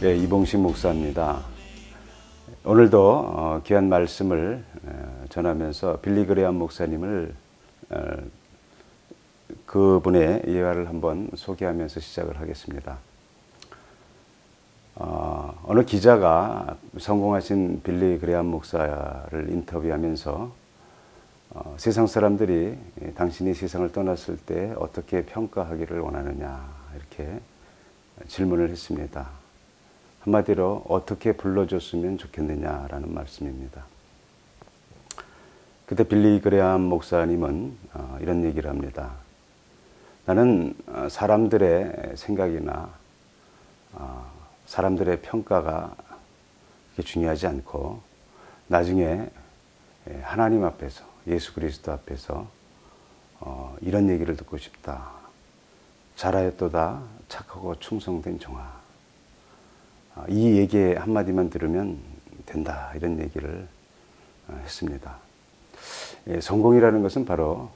네, 이봉식 목사입니다. 오늘도 귀한 말씀을 전하면서 빌리 그레이엄 목사님을 그분의 예화를 한번 소개하면서 시작을 하겠습니다. 어느 기자가 성공하신 빌리 그레이엄 목사를 인터뷰하면서 세상 사람들이 당신이 세상을 떠났을 때 어떻게 평가하기를 원하느냐 이렇게 질문을 했습니다. 한마디로 어떻게 불러줬으면 좋겠느냐라는 말씀입니다. 그때 빌리 그레이엄 목사님은 이런 얘기를 합니다. 나는 사람들의 생각이나 사람들의 평가가 그렇게 중요하지 않고 나중에 하나님 앞에서 예수 그리스도 앞에서 이런 얘기를 듣고 싶다. 잘하였도다 착하고 충성된 종아. 이 얘기 한마디만 들으면 된다 이런 얘기를 했습니다. 성공이라는 것은 바로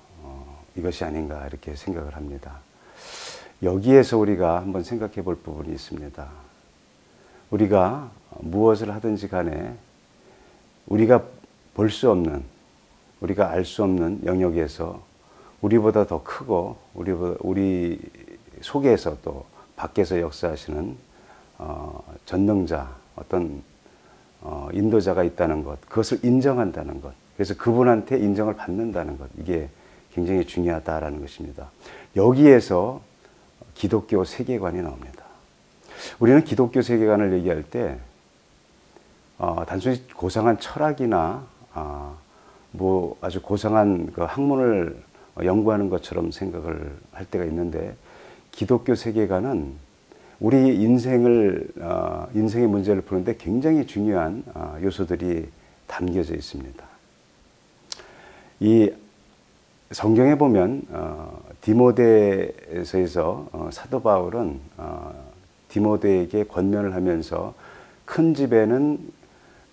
이것이 아닌가 이렇게 생각을 합니다. 여기에서 우리가 한번 생각해 볼 부분이 있습니다. 우리가 무엇을 하든지 간에 우리가 볼 수 없는, 우리가 알 수 없는 영역에서 우리보다 더 크고 우리 속에서 또 밖에서 역사하시는 전능자, 어떤 인도자가 있다는 것, 그것을 인정한다는 것, 그래서 그분한테 인정을 받는다는 것, 이게 굉장히 중요하다라는 것입니다. 여기에서 기독교 세계관이 나옵니다. 우리는 기독교 세계관을 얘기할 때 단순히 고상한 철학이나 뭐 아주 고상한 그 학문을 연구하는 것처럼 생각을 할 때가 있는데, 기독교 세계관은 우리 인생의 문제를 푸는데 굉장히 중요한 요소들이 담겨져 있습니다. 이 성경에 보면 디모데서에서 사도 바울은 디모데에게 권면을 하면서 큰 집에는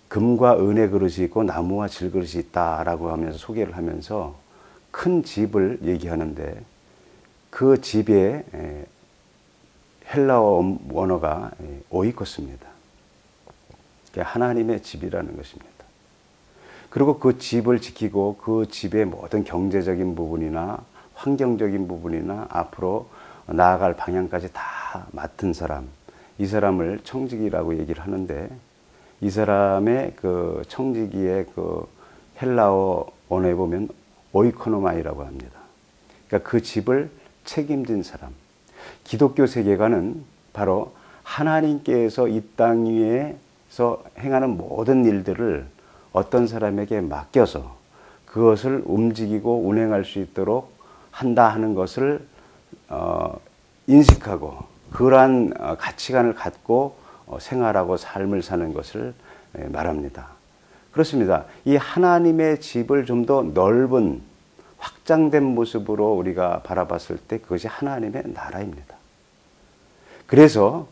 금과 은의 그릇이 있고 나무와 질그릇이 있다라고 하면서 소개를 하면서 큰 집을 얘기하는데, 그 집에 헬라어 원어가 오이코스입니다. 하나님의 집이라는 것입니다. 그리고 그 집을 지키고 그 집의 모든 경제적인 부분이나 환경적인 부분이나 앞으로 나아갈 방향까지 다 맡은 사람, 이 사람을 청지기라고 얘기를 하는데, 이 사람의 그 청지기의 그 헬라어 원어에 보면 오이코노마이라고 합니다. 그러니까 그 집을 책임진 사람. 기독교 세계관은 바로 하나님께서 이 땅 위에서 행하는 모든 일들을 어떤 사람에게 맡겨서 그것을 움직이고 운행할 수 있도록 한다 하는 것을 인식하고 그러한 가치관을 갖고 생활하고 삶을 사는 것을 말합니다. 그렇습니다. 이 하나님의 집을 좀 더 넓은 확장된 모습으로 우리가 바라봤을 때 그것이 하나님의 나라입니다. 그래서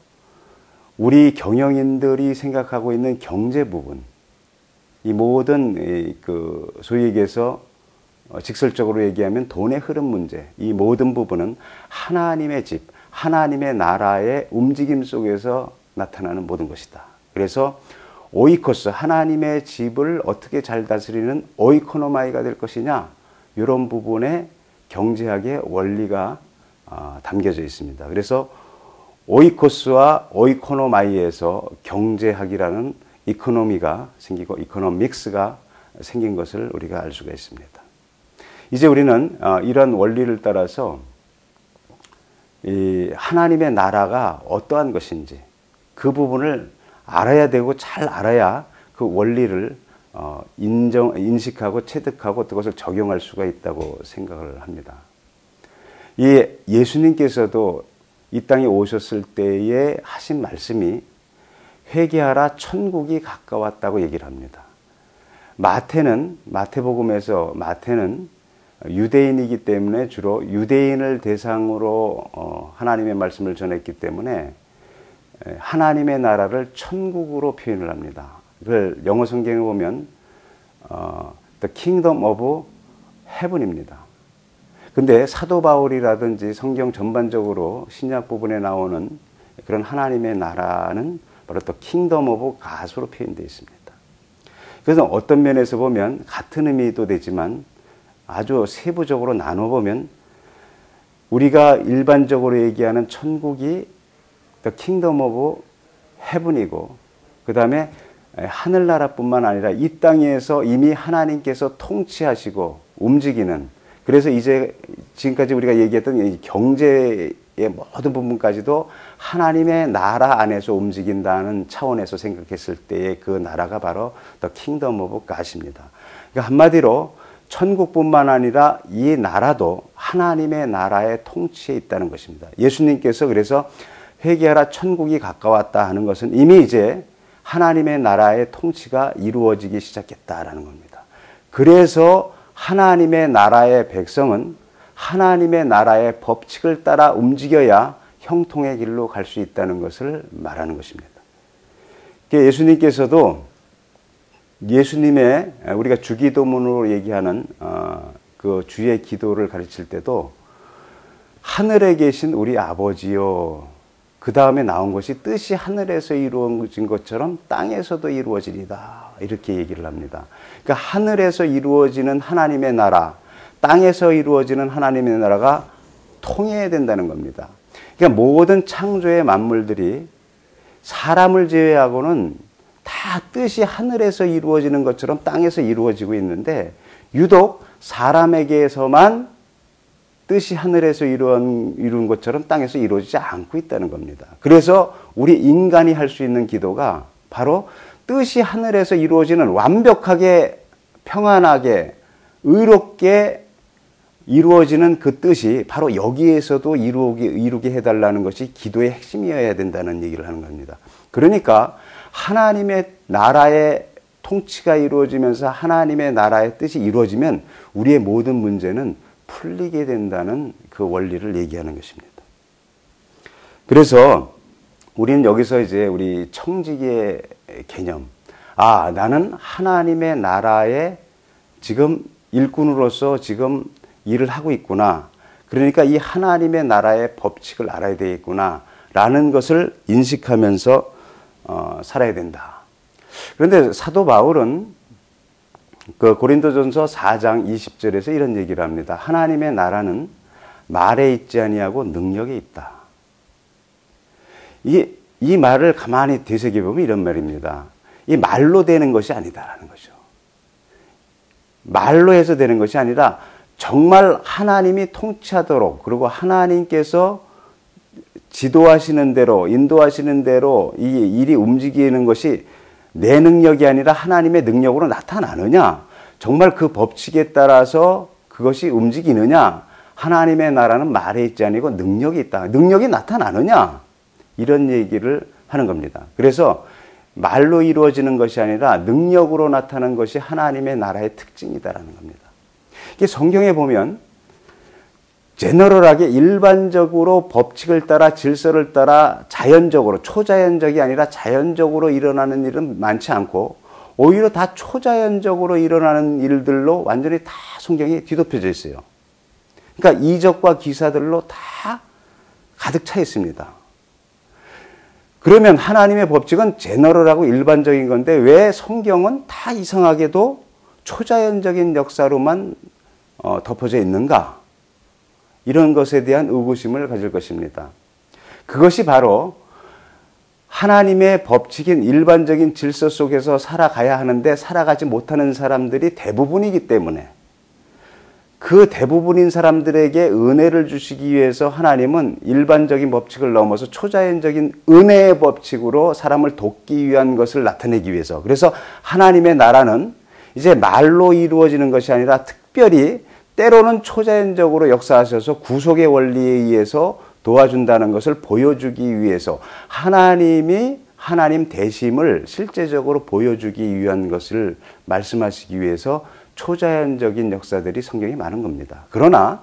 우리 경영인들이 생각하고 있는 경제 부분, 이 모든 소위 얘기해서 직설적으로 얘기하면 돈의 흐름 문제, 이 모든 부분은 하나님의 집, 하나님의 나라의 움직임 속에서 나타나는 모든 것이다. 그래서 오이코스, 하나님의 집을 어떻게 잘 다스리는 오이코노마이가 될 것이냐, 이런 부분에 경제학의 원리가 담겨져 있습니다. 그래서 오이코스와 오이코노마이에서 경제학이라는 이코노미가 생기고 이코노믹스가 생긴 것을 우리가 알 수가 있습니다. 이제 우리는 이런 원리를 따라서 이 하나님의 나라가 어떠한 것인지 그 부분을 알아야 되고, 잘 알아야 그 원리를 인식하고 체득하고 그것을 적용할 수가 있다고 생각을 합니다. 이 예수님께서도 이 땅에 오셨을 때에 하신 말씀이 회개하라 천국이 가까웠다고 얘기를 합니다. 마태복음에서 마태는 유대인이기 때문에 주로 유대인을 대상으로 하나님의 말씀을 전했기 때문에 하나님의 나라를 천국으로 표현을 합니다. 그걸 영어 성경에 보면 The Kingdom of Heaven입니다. 근데 사도 바울이라든지 성경 전반적으로 신약 부분에 나오는 그런 하나님의 나라는 바로 또 Kingdom of God으로 표현되어 있습니다. 그래서 어떤 면에서 보면 같은 의미도 되지만 아주 세부적으로 나눠보면 우리가 일반적으로 얘기하는 천국이 The Kingdom of Heaven이고 그 다음에 하늘나라뿐만 아니라 이 땅에서 이미 하나님께서 통치하시고 움직이는, 그래서 이제 지금까지 우리가 얘기했던 이 경제의 모든 부분까지도 하나님의 나라 안에서 움직인다는 차원에서 생각했을 때의 그 나라가 바로 The Kingdom of God입니다. 그러니까 한마디로 천국뿐만 아니라 이 나라도 하나님의 나라의 통치에 있다는 것입니다. 예수님께서 그래서 회개하라 천국이 가까웠다 하는 것은 이미 이제 하나님의 나라의 통치가 이루어지기 시작했다라는 겁니다. 그래서 하나님의 나라의 백성은 하나님의 나라의 법칙을 따라 움직여야 형통의 길로 갈 수 있다는 것을 말하는 것입니다. 예수님께서도 예수님의 우리가 주기도문으로 얘기하는 그 주의 기도를 가르칠 때도 하늘에 계신 우리 아버지요, 그 다음에 나온 것이 뜻이 하늘에서 이루어진 것처럼 땅에서도 이루어지리다 이렇게 얘기를 합니다. 그러니까 하늘에서 이루어지는 하나님의 나라, 땅에서 이루어지는 하나님의 나라가 통해야 된다는 겁니다. 그러니까 모든 창조의 만물들이 사람을 제외하고는 다 뜻이 하늘에서 이루어지는 것처럼 땅에서 이루어지고 있는데 유독 사람에게서만 뜻이 하늘에서 이룬 것처럼 땅에서 이루어지지 않고 있다는 겁니다. 그래서 우리 인간이 할 수 있는 기도가 바로 뜻이 하늘에서 이루어지는 완벽하게 평안하게 의롭게 이루어지는 그 뜻이 바로 여기에서도 이루게 해달라는 것이 기도의 핵심이어야 된다는 얘기를 하는 겁니다. 그러니까 하나님의 나라의 통치가 이루어지면서 하나님의 나라의 뜻이 이루어지면 우리의 모든 문제는 풀리게 된다는 그 원리를 얘기하는 것입니다. 그래서 우리는 여기서 이제 우리 청지기의 개념, 나는 하나님의 나라의 지금 일꾼으로서 지금 일을 하고 있구나. 그러니까 이 하나님의 나라의 법칙을 알아야 되겠구나 라는 것을 인식하면서 살아야 된다. 그런데 사도 바울은 그 고린도전서 4장 20절에서 이런 얘기를 합니다. 하나님의 나라는 말에 있지 아니하고 능력에 있다. 이 말을 가만히 되새겨보면 이런 말입니다. 이 말로 되는 것이 아니다라는 거죠. 말로 해서 되는 것이 아니라 정말 하나님이 통치하도록, 그리고 하나님께서 지도하시는 대로 인도하시는 대로 이 일이 움직이는 것이 내 능력이 아니라 하나님의 능력으로 나타나느냐, 정말 그 법칙에 따라서 그것이 움직이느냐, 하나님의 나라는 말에 있지 아니고 능력이 있다. 능력이 나타나느냐, 이런 얘기를 하는 겁니다. 그래서 말로 이루어지는 것이 아니라 능력으로 나타나는 것이 하나님의 나라의 특징이다라는 겁니다. 이게 성경에 보면 제너럴하게 일반적으로 법칙을 따라 질서를 따라 자연적으로, 초자연적이 아니라 자연적으로 일어나는 일은 많지 않고 오히려 다 초자연적으로 일어나는 일들로 완전히 다 성경이 뒤덮여져 있어요. 그러니까 이적과 기사들로 다 가득 차 있습니다. 그러면 하나님의 법칙은 제너럴하고 일반적인 건데 왜 성경은 다 이상하게도 초자연적인 역사로만 덮어져 있는가? 이런 것에 대한 의구심을 가질 것입니다. 그것이 바로 하나님의 법칙인 일반적인 질서 속에서 살아가야 하는데 살아가지 못하는 사람들이 대부분이기 때문에 그 대부분인 사람들에게 은혜를 주시기 위해서 하나님은 일반적인 법칙을 넘어서 초자연적인 은혜의 법칙으로 사람을 돕기 위한 것을 나타내기 위해서, 그래서 하나님의 나라는 이제 말로 이루어지는 것이 아니라 특별히 때로는 초자연적으로 역사하셔서 구속의 원리에 의해서 도와준다는 것을 보여주기 위해서 하나님이 하나님 되심을 실제적으로 보여주기 위한 것을 말씀하시기 위해서 초자연적인 역사들이 성경에 많은 겁니다. 그러나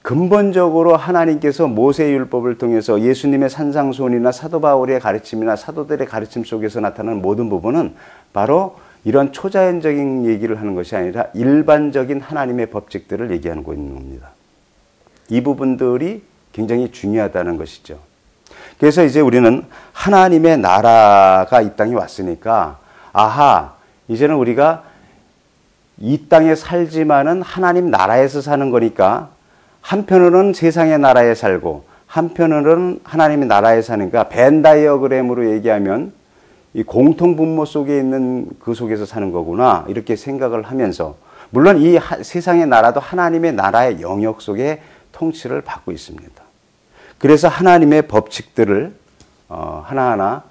근본적으로 하나님께서 모세율법을 통해서 예수님의 산상수훈이나 사도 바울의 가르침이나 사도들의 가르침 속에서 나타나는 모든 부분은 바로 이런 초자연적인 얘기를 하는 것이 아니라 일반적인 하나님의 법칙들을 얘기하고 있는 겁니다. 이 부분들이 굉장히 중요하다는 것이죠. 그래서 이제 우리는 하나님의 나라가 이 땅에 왔으니까 아하, 이제는 우리가 이 땅에 살지만은 하나님 나라에서 사는 거니까 한편으로는 세상의 나라에 살고 한편으로는 하나님의 나라에 사니까 벤 다이어그램으로 얘기하면 이 공통 분모 속에 있는 그 속에서 사는 거구나 이렇게 생각을 하면서 물론 이 세상의 나라도 하나님의 나라의 영역 속에 통치를 받고 있습니다. 그래서 하나님의 법칙들을 하나하나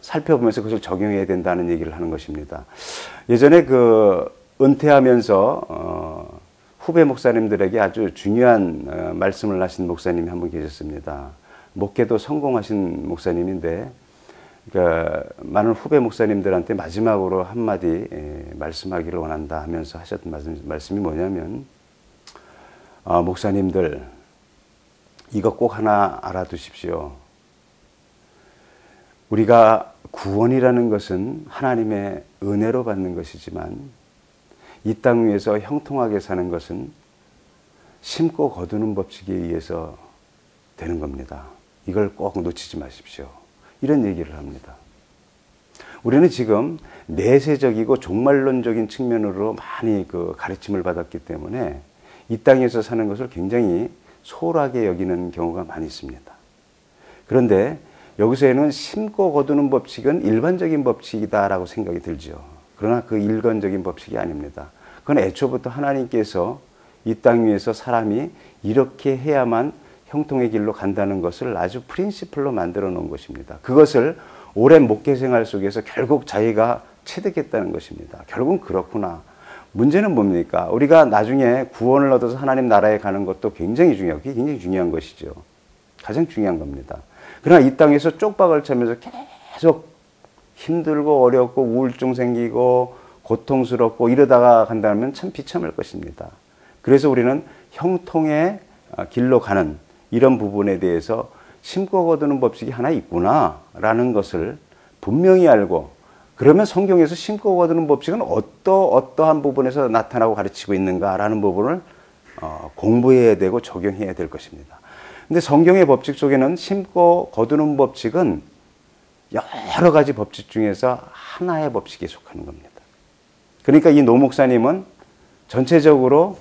살펴보면서 그것을 적용해야 된다는 얘기를 하는 것입니다. 예전에 은퇴하면서 후배 목사님들에게 아주 중요한 말씀을 하신 목사님이 한 분 계셨습니다. 목회도 성공하신 목사님인데 그러니까 많은 후배 목사님들한테 마지막으로 한마디 말씀하기를 원한다 하면서 하셨던 말씀이 뭐냐면 목사님들 이거 꼭 하나 알아두십시오. 우리가 구원이라는 것은 하나님의 은혜로 받는 것이지만 이 땅 위에서 형통하게 사는 것은 심고 거두는 법칙에 의해서 되는 겁니다. 이걸 꼭 놓치지 마십시오. 이런 얘기를 합니다. 우리는 지금 내세적이고 종말론적인 측면으로 많이 가르침을 받았기 때문에 이 땅에서 사는 것을 굉장히 소홀하게 여기는 경우가 많이 있습니다. 그런데 여기서는 심고 거두는 법칙은 일반적인 법칙이다라고 생각이 들죠. 그러나 그 일반적인 법칙이 아닙니다. 그건 애초부터 하나님께서 이 땅 위에서 사람이 이렇게 해야만 형통의 길로 간다는 것을 아주 프린시플로 만들어 놓은 것입니다. 그것을 오랜 목회 생활 속에서 결국 자기가 체득했다는 것입니다. 결국은 그렇구나. 문제는 뭡니까? 우리가 나중에 구원을 얻어서 하나님 나라에 가는 것도 굉장히 중요하고 그게 굉장히 중요한 것이죠. 가장 중요한 겁니다. 그러나 이 땅에서 쪽박을 차면서 계속 힘들고 어렵고 우울증 생기고 고통스럽고 이러다가 간다면 참 비참할 것입니다. 그래서 우리는 형통의 길로 가는 이런 부분에 대해서 심고 거두는 법칙이 하나 있구나라는 것을 분명히 알고 그러면 성경에서 심고 거두는 법칙은 어떠한 부분에서 나타나고 가르치고 있는가라는 부분을 공부해야 되고 적용해야 될 것입니다. 근데 성경의 법칙 속에는 심고 거두는 법칙은 여러 가지 법칙 중에서 하나의 법칙에 속하는 겁니다. 그러니까 이 노 목사님은 전체적으로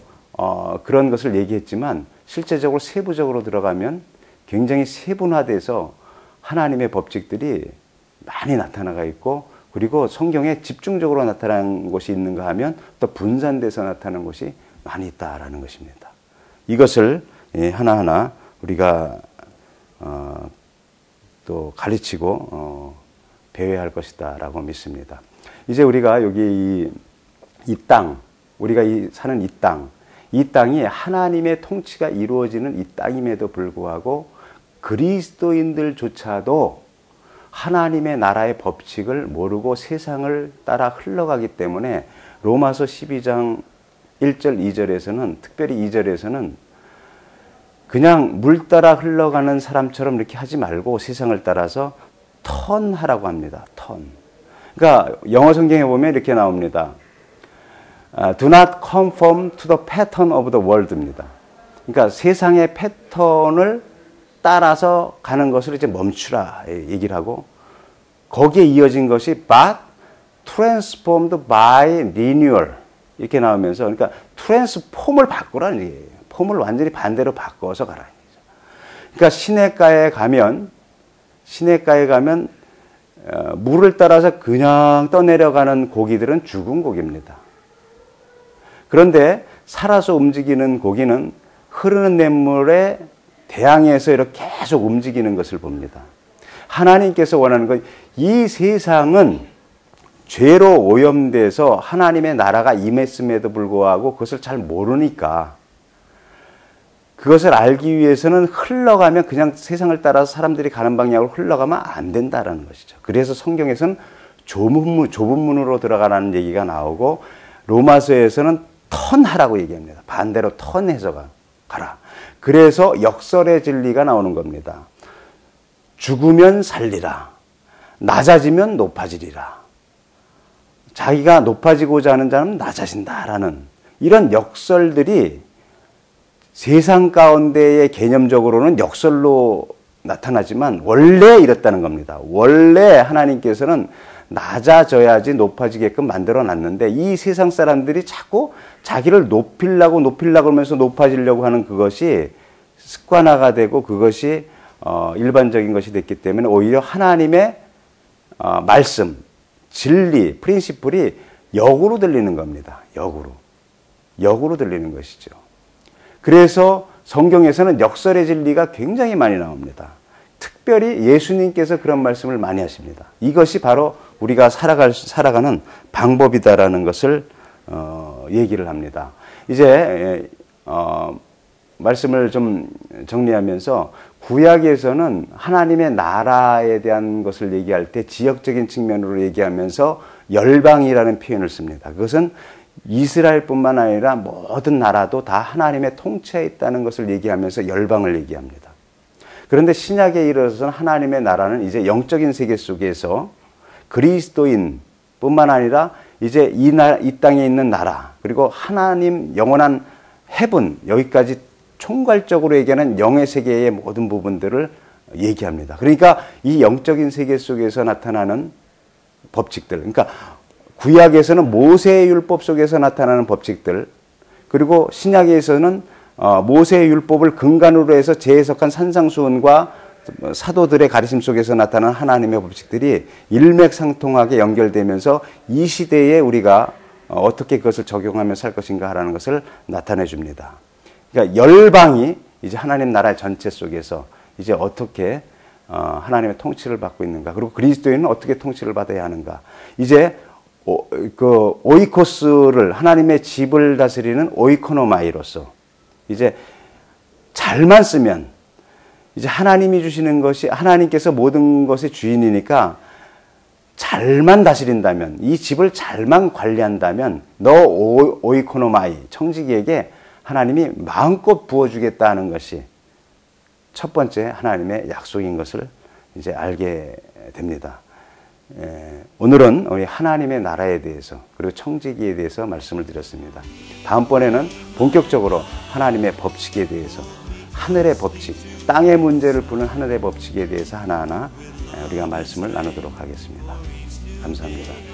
그런 것을 얘기했지만 실제적으로 세부적으로 들어가면 굉장히 세분화돼서 하나님의 법칙들이 많이 나타나가 있고 그리고 성경에 집중적으로 나타난 것이 있는가 하면 또 분산돼서 나타나는 것이 많이 있다라는 것입니다. 이것을 하나하나 우리가 또 가르치고 배워야 할 것이다 라고 믿습니다. 이제 우리가 여기 이 땅, 우리가 사는 이 땅이 하나님의 통치가 이루어지는 이 땅임에도 불구하고 그리스도인들조차도 하나님의 나라의 법칙을 모르고 세상을 따라 흘러가기 때문에 로마서 12장 1절 2절에서는 특별히 2절에서는 그냥 물 따라 흘러가는 사람처럼 이렇게 하지 말고 세상을 따라서 턴하라고 합니다. 턴. 그러니까 영어 성경에 보면 이렇게 나옵니다. Do not conform to the pattern of the world입니다. 그러니까 세상의 패턴을 따라서 가는 것을 이제 멈추라 얘기를 하고 거기에 이어진 것이 but transformed by renewal 이렇게 나오면서 그러니까 트랜스폼을 바꾸라는 얘기예요. 폼을 완전히 반대로 바꿔서 가라는 얘기죠. 그러니까 시내가에 가면 물을 따라서 그냥 떠내려가는 고기들은 죽은 고기입니다. 그런데 살아서 움직이는 고기는 흐르는 냇물에 대항해서 이렇게 계속 움직이는 것을 봅니다. 하나님께서 원하는 건 이 세상은 죄로 오염돼서 하나님의 나라가 임했음에도 불구하고 그것을 잘 모르니까 그것을 알기 위해서는 흘러가면 그냥 세상을 따라서 사람들이 가는 방향으로 흘러가면 안 된다라는 것이죠. 그래서 성경에서는 좁은 문으로 들어가라는 얘기가 나오고 로마서에서는 턴하라고 얘기합니다. 반대로 턴해서 가라. 그래서 역설의 진리가 나오는 겁니다. 죽으면 살리라. 낮아지면 높아지리라. 자기가 높아지고자 하는 자는 낮아진다라는 이런 역설들이 세상 가운데의 개념적으로는 역설로 나타나지만 원래 이랬다는 겁니다. 원래 하나님께서는 낮아져야지 높아지게끔 만들어 놨는데 이 세상 사람들이 자꾸 자기를 높이려고 하면서 높아지려고 하는 그것이 습관화가 되고 그것이 일반적인 것이 됐기 때문에 오히려 하나님의 말씀, 진리, 프린시플이 역으로 들리는 겁니다. 역으로 들리는 것이죠. 그래서 성경에서는 역설의 진리가 굉장히 많이 나옵니다. 특별히 예수님께서 그런 말씀을 많이 하십니다. 이것이 바로 우리가 살아가는 방법이다라는 것을 얘기를 합니다. 이제 말씀을 좀 정리하면서 구약에서는 하나님의 나라에 대한 것을 얘기할 때 지역적인 측면으로 얘기하면서 열방이라는 표현을 씁니다. 그것은 이스라엘뿐만 아니라 모든 나라도 다 하나님의 통치에 있다는 것을 얘기하면서 열방을 얘기합니다. 그런데 신약에 이르러서는 하나님의 나라는 이제 영적인 세계 속에서 그리스도인뿐만 아니라 이제 이 땅에 있는 나라 그리고 하나님 영원한 헤븐 여기까지 총괄적으로 얘기하는 영의 세계의 모든 부분들을 얘기합니다. 그러니까 이 영적인 세계 속에서 나타나는 법칙들 그러니까 구약에서는 모세의 율법 속에서 나타나는 법칙들 그리고 신약에서는 모세의 율법을 근간으로 해서 재해석한 산상수훈과 사도들의 가르침 속에서 나타나는 하나님의 법칙들이 일맥상통하게 연결되면서 이 시대에 우리가 어떻게 그것을 적용하며 살 것인가 하라는 것을 나타내 줍니다. 그러니까 열방이 이제 하나님 나라 전체 속에서 이제 어떻게 하나님의 통치를 받고 있는가 그리고 그리스도인은 어떻게 통치를 받아야 하는가 이제 그 오이코스를 하나님의 집을 다스리는 오이코노마이로서 이제 잘만 쓰면 이제 하나님이 주시는 것이 하나님께서 모든 것의 주인이니까 잘만 다스린다면 이 집을 잘만 관리한다면 너 오이코노마이 청지기에게 하나님이 마음껏 부어주겠다는 것이 첫 번째 하나님의 약속인 것을 이제 알게 됩니다. 오늘은 우리 하나님의 나라에 대해서 그리고 청지기에 대해서 말씀을 드렸습니다. 다음번에는 본격적으로 하나님의 법칙에 대해서 하늘의 법칙, 땅의 문제를 푸는 하늘의 법칙에 대해서 하나하나 우리가 말씀을 나누도록 하겠습니다. 감사합니다.